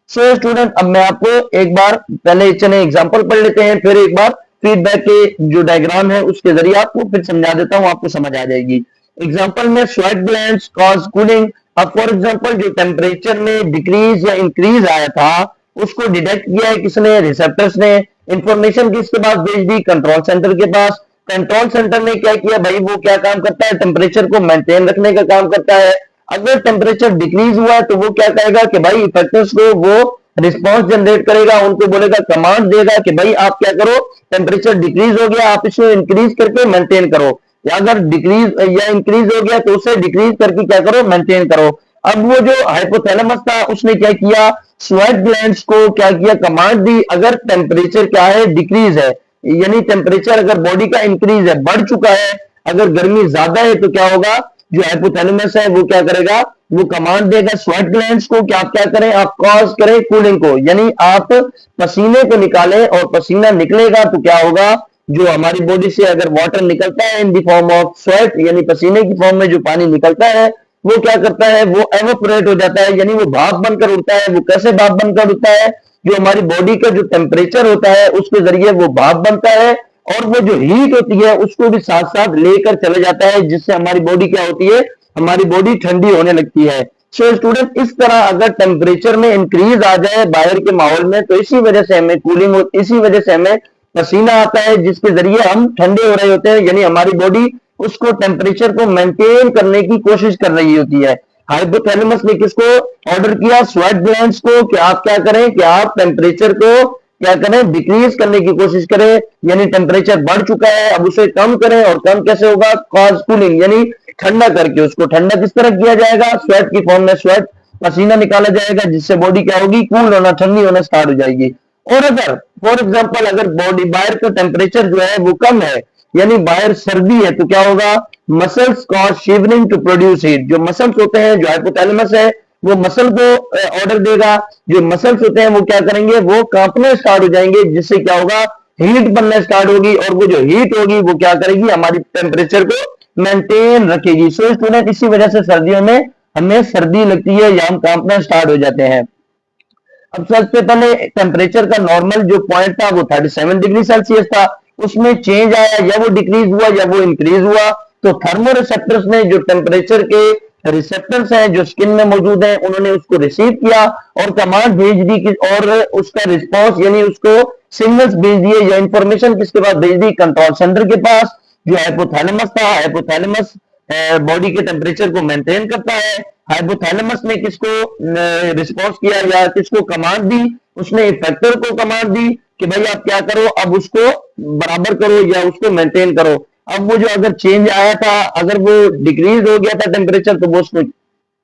सो स्टूडेंट, अब मैं आपको एक बार पहले चले एग्जांपल पढ़ लेते हैं, फिर एक बार फीडबैक के जो डायग्राम है उसके जरिए आपको फिर समझा देता हूं, आपको समझ आ जाएगी। एग्जांपल में स्वेट ग्लैंड्स कॉज कूलिंग। अब फॉर एग्जांपल जो टेम्परेचर में डिक्रीज या इंक्रीज आया था उसको डिटेक्ट किया है किसने, रिसेप्टर्स ने। इंफॉर्मेशन किसके पास भेज दी, कंट्रोल सेंटर के पास। कंट्रोल सेंटर ने क्या किया भाई, वो क्या काम करता है, टेम्परेचर को मेंटेन रखने का काम करता है। अगर टेम्परेचर डिक्रीज हुआ तो वो क्या कहेगा कि भाई इफेक्टर्स को वो रिस्पॉन्स जनरेट करेगा, उनको बोलेगा, कमांड देगा कि भाई आप क्या करो, टेम्परेचर डिक्रीज हो गया, आप इसको इंक्रीज करके मेंटेन करो, या अगर डिक्रीज या इंक्रीज हो गया तो उसे डिक्रीज करके क्या करो, मेंटेन करो। अब वो जो हाइपोथैलेमस था उसने क्या किया, स्वेट ग्लैंड्स को क्या किया, कमांड दी, अगर टेम्परेचर क्या है, डिक्रीज है, यानी टेम्परेचर अगर बॉडी का इंक्रीज है, बढ़ चुका है, अगर गर्मी ज्यादा है तो क्या होगा, जो हाइपोथैलेमस है वो क्या करेगा, वो कमांड देगा स्वेट ग्लैंड्स को कि आप क्या करें, आप कॉज करें कूलिंग को, यानी आप पसीने को निकालें, और पसीना निकलेगा तो क्या होगा, जो हमारी बॉडी से अगर वाटर निकलता है in the form of sweat, यानी पसीने की फॉर्म में जो पानी निकलता है वो क्या करता है, वो एवोपरेट हो जाता है, यानी वो भाप बनकर उड़ता है। वो कैसे भाप बनकर उड़ता है, जो हमारी बॉडी का जो टेम्परेचर होता है उसके जरिए वो भाप बनता है, और वो जो हीट होती है उसको भी साथ साथ लेकर चले जाता है, जिससे हमारी बॉडी क्या होती है, हमारी बॉडी ठंडी होने लगती है। सो स्टूडेंट, इस तरह अगर टेम्परेचर में इंक्रीज आ जाए बाहर के माहौल में तो इसी वजह से हमें कूलिंग, इसी वजह से हमें पसीना आता है, जिसके जरिए हम ठंडे हो रहे होते हैं, यानी हमारी बॉडी उसको टेम्परेचर को मेंटेन करने की कोशिश कर रही होती है। हाइपोथैलेमस ने किसको ऑर्डर किया, स्वेट ग्लैंड्स को, कि आप क्या करें, कि आप टेम्परेचर को क्या करें, डिक्रीज करने की कोशिश करें, यानी टेम्परेचर बढ़ चुका है अब उसे कम करें, और कम कैसे होगा, कॉज कूलिंग, यानी ठंडा करके। उसको ठंडा किस तरह किया जाएगा, स्वेट की फॉर्म में स्वेट, पसीना निकाला जाएगा, जिससे बॉडी क्या होगी, कूल होना, ठंडी होना स्टार्ट हो जाएगी। और अगर फॉर एग्जांपल अगर बॉडी बाहर का टेम्परेचर जो है वो कम है, यानी बाहर सर्दी है, तो क्या होगा, muscles cause shivering to produce heat. जो मसल्स होते हैं, जो हाइपोथैलेमस है वो मसल को ऑर्डर देगा, जो मसल्स होते हैं वो क्या करेंगे, वो कांपने स्टार्ट हो जाएंगे, जिससे क्या होगा, हीट बनना स्टार्ट होगी, और वो जो हीट होगी वो क्या करेगी, हमारी टेम्परेचर को मेंटेन रखेगी। सो स्टूडेंट, इसी वजह से सर्दियों में हमें सर्दी लगती है या हम कांपना स्टार्ट हो जाते हैं। अब सबसे पहले टेम्परेचर का नॉर्मल जो पॉइंट था वो 37 डिग्री सेल्सियस था, उसमें चेंज आया, या वो डिक्रीज हुआ या वो इंक्रीज हुआ, तो थर्मोरिसेप्टर्स ने, जो टेम्परेचर के रिसेप्टर्स हैं जो स्किन में मौजूद हैं, उन्होंने उसको रिसीव किया और कमांड भेज दी कि, और उसका रिस्पॉन्स यानी उसको सिग्नल्स भेज दिए या इंफॉर्मेशन किसके पास भेज दी, कंट्रोल सेंटर के पास, जो हाइपोथैलेमस था। हाइपोथैलेमस बॉडी के टेम्परेचर को मेंटेन करता है। हाइपोथैलेमस ने किसको रिस्पॉन्स किया या किसको कमांड दी, उसने इफेक्टर को कमांड दी कि भाई आप क्या करो, अब उसको बराबर करो या उसको मेंटेन करो। अब वो जो अगर चेंज आया था, अगर वो डिक्रीज हो गया था टेम्परेचर, तो वो उसको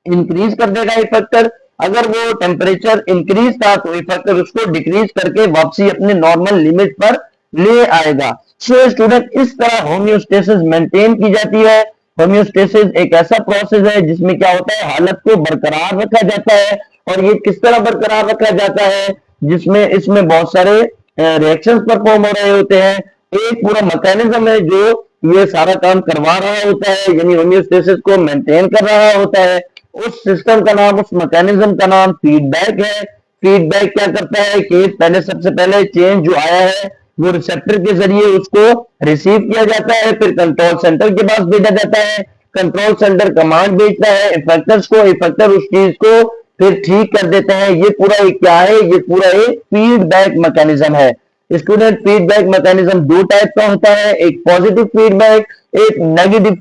इंक्रीज कर देगा इफेक्टर। अगर वो टेम्परेचर इंक्रीज था तो इफेक्टर उसको डिक्रीज करके वापसी अपने नॉर्मल लिमिट पर ले आएगा। सो स्टूडेंट, इस तरह होम्योस्टेसिस मेंटेन की जाती है। होम्योस्टेसिस एक ऐसा प्रोसेस है जिसमें क्या होता है, हालत को बरकरार रखा जाता है। और ये किस तरह बरकरार रखा जाता है, जिसमें इसमें बहुत सारे रिएक्शंस परफॉर्म हो रहे होते हैं। एक पूरा मैकेनिज्म है जो ये सारा काम करवा रहा होता है, यानी होम्योस्टेसिस को मेंटेन कर रहा होता है। उस सिस्टम का नाम, उस मैकेनिज्म का नाम फीडबैक है। फीडबैक क्या करता है कि पहले, सबसे पहले चेंज जो आया है वो रिसेप्टर के जरिए उसको रिसीव किया जाता है, फिर कंट्रोल सेंटर के पास भेजा जाता है। कंट्रोल सेंटर कमांड भेजता है इफेक्टर्स को, इफेक्टर उस चीज को फिर ठीक कर देते हैं। ये पूरा एक क्या है, ये पूरा एक फीडबैक मैकेनिज्म है। स्टूडेंट, फीडबैक मैकेनिज्म दो टाइप का होता है, एक पॉजिटिव फीडबैक, एक नेगेटिव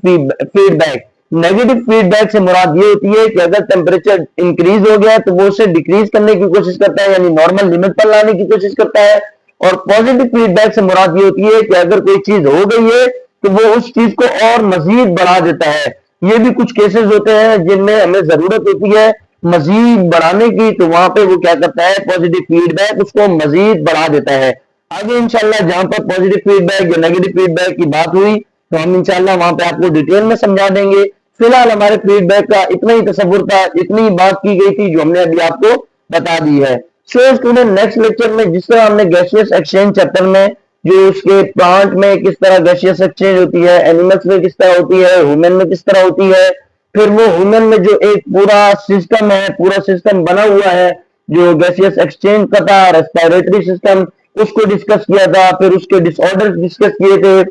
फीडबैक। नेगेटिव फीडबैक से मुराद ये होती है कि अगर टेम्परेचर इंक्रीज हो गया तो वो उसे डिक्रीज करने की कोशिश करता है, यानी नॉर्मल लिमिट पर लाने की कोशिश करता है। और पॉजिटिव फीडबैक से मुराद ये होती है कि अगर कोई चीज हो गई है तो वो उस चीज को और मजीद बढ़ा देता है। ये भी कुछ केसेस होते हैं जिनमें हमें जरूरत होती है मजीद बढ़ाने की, तो वहां पे वो क्या करता है, पॉजिटिव फीडबैक उसको मजीद बढ़ा देता है। आगे इंशाल्लाह जहां पर पॉजिटिव फीडबैक या नेगेटिव फीडबैक की बात हुई तो हम इंशाल्लाह वहां पे आपको डिटेल में समझा देंगे। फिलहाल हमारे फीडबैक का इतना ही तस्वुर था, इतनी बात की गई थी जो हमने अभी आपको बता दी है। सो स्टूडेंट, नेक्स्ट लेक्चर में जिस तरह हमने गैसियस एक्सचेंज चैप्टर में, जो उसके प्लांट में किस तरह गैसियस एक्सचेंज होती है, एनिमल्स में किस तरह होती है, ह्यूमन में किस तरह होती है, फिर वो ह्यूमन में जो एक पूरा सिस्टम है, पूरा सिस्टम बना हुआ है जो गैसियस एक्सचेंज का था, रेस्पिरेटरी सिस्टम, उसको डिस्कस किया था। फिर उसके डिसऑर्डर डिस्कस किए थे।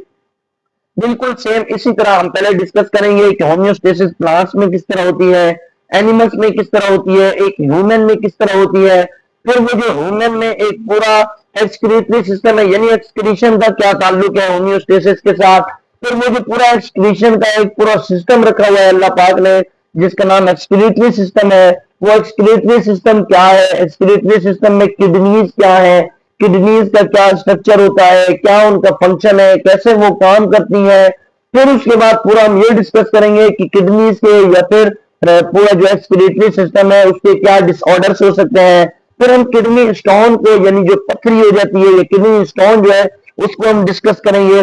बिल्कुल सेम इसी तरह हम पहले डिस्कस करेंगे कि होम्योस्टेसिस प्लांट्स में किस तरह होती है, एनिमल्स में किस तरह होती है, एक ह्यूमन में किस तरह होती है। फिर वो जो ह्यूमन में एक पूरा एक्सक्रीटरी सिस्टम है, यानी एक्सक्रीशन का क्या ताल्लुक है होम्योस्टेसिस के साथ। फिर वो जो पूरा एक्सक्रीशन का एक पूरा सिस्टम रखा हुआ है अल्लाह पाक ने, जिसका नाम एक्सक्रीटरी सिस्टम है, वो एक्सक्रीटरी सिस्टम क्या है, एक्सक्रीटरी सिस्टम में किडनीज क्या है, किडनीज का क्या स्ट्रक्चर होता है, क्या उनका फंक्शन है, कैसे वो काम करती है। फिर उसके बाद पूरा हम ये डिस्कस करेंगे कि किडनीज के या फिर पूरा जो एक्सक्रीटरी सिस्टम है उसके क्या डिसऑर्डर्स हो सकते हैं। फिर हम किडनी स्टोन को, यानी जो पथरी हो जाती है या किडनी स्टोन जो है, उसको हम डिस्कस करेंगे,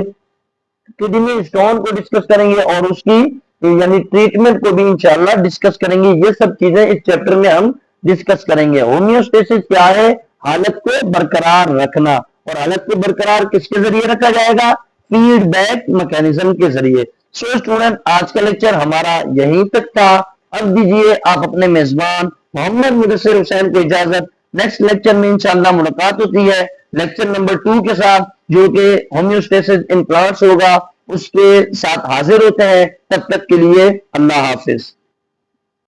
किडनी स्टोन को डिस्कस करेंगे और उसकी यानी ट्रीटमेंट को भी इंशाल्लाह डिस्कस करेंगे। ये सब चीजें इस चैप्टर में हम डिस्कस करेंगे। होम्योस्टेसिस क्या है? हालत को बरकरार रखना। और हालत को बरकरार किसके जरिए रखा जाएगा? फीडबैक मैकेनिज्म के जरिए। सो स्टूडेंट, आज का लेक्चर हमारा यहीं तक था। अब दीजिए आप अपने मेजबान मोहम्मद मुदस्सिर हुसैन को इजाजत। नेक्स्ट लेक्चर में इंशाल्लाह मुलाकात होती है लेक्चर नंबर 2 के साथ, जो कि होम्योस्टेसिस इन प्लांट्स होगा, उसके साथ हाजिर होते हैं। तब तक के लिए अल्लाह हाफिज।